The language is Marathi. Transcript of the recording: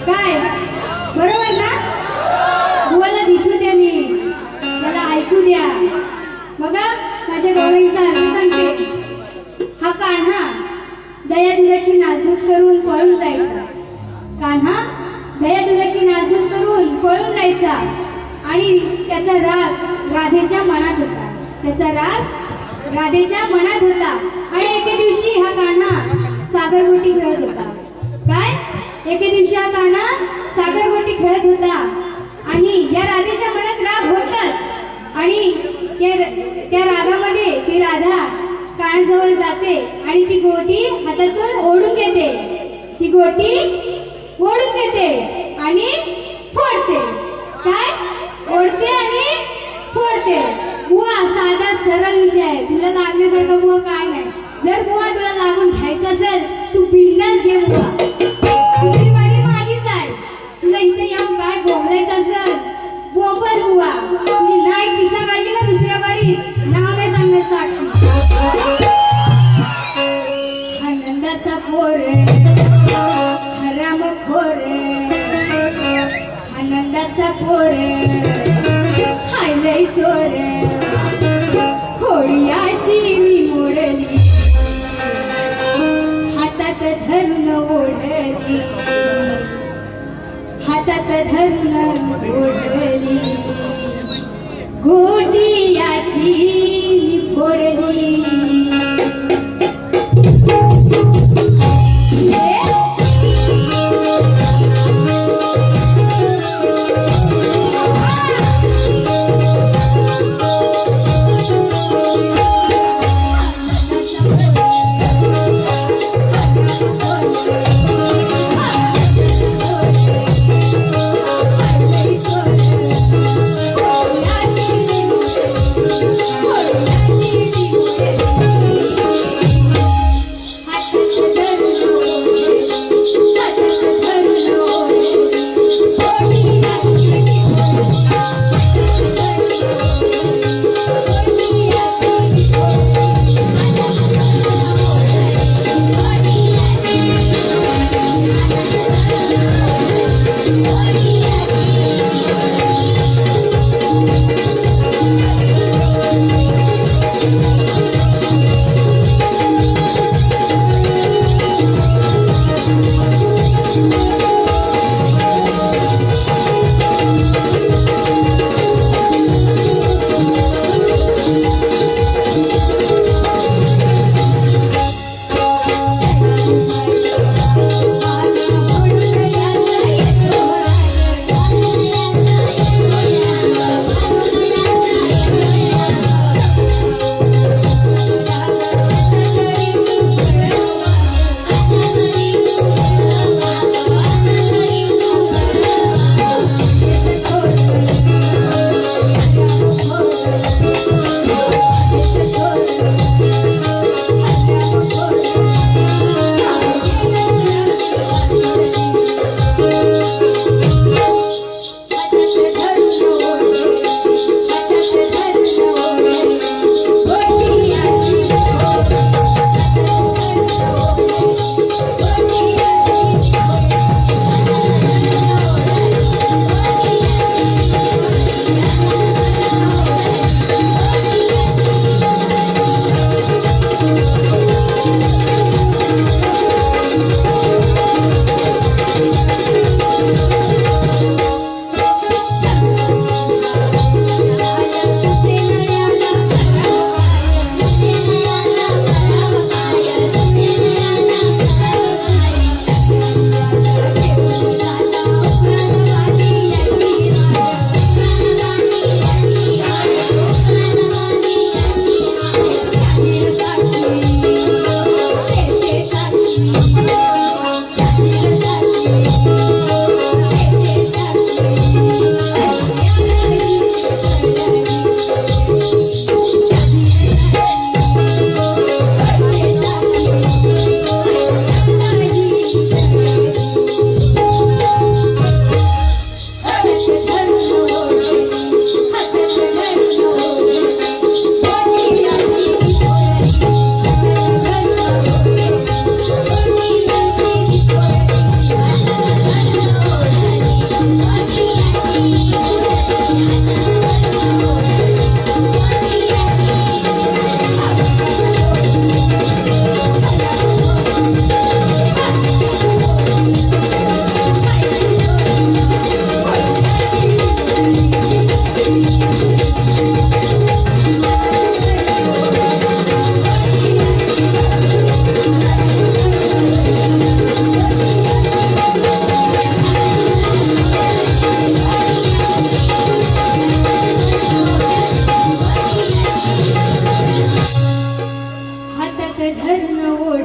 काय बरोबर ना? बुवाला दिसू द्या नीट, मला ऐकू द्या. बघा माझ्या गवळीचा अर्थ सांगते. हा कान्हा दया दुधाची नासधूस करून पळून जायचा. कान्हा दया दुधाची नासधूस करून पळून जायचा आणि त्याचा राग राधेच्या मनात होता. त्याचा राग राधेच्या मनात होता. आणि एके दिवशी हा कान्हा सागरगोटी खेळत होता. काय? एके दिवशी हा कान्हा सागरगोटी खेळत होता आणि या राधेच्या मनात राग होताच. आणि त्या रागामध्ये ती राधा कान्हाजवळ जाते आणि ती गोटी हातातून ओढून घेते. ती गोटी ओढून घेते आणि फोडते. काय? ओढते आणि फोडते. बुवा साधा सरळ विषय आहे. तुला लागण्यासारखं बुवा काय नाही. जर बुवा तुला लागून घ्यायचं असेल तू बिंदास घे बुवा. दुसरी बारी माझीच आहे. तुला इथे येऊन काय बोलायचं असेल बोबल बुवा. तुझी नाईट पिसा काढली ना दुसऱ्या बारी नाव काय सांगणार साक्षी. आनंदाचा पोर हराम खोर. आनंदाचा पोर हायलय चोर. खोडियाची मी मोडली हातात धरून ओढली. हातात धरून ओढली. गोटियाची मी फोडली. धरण ओढ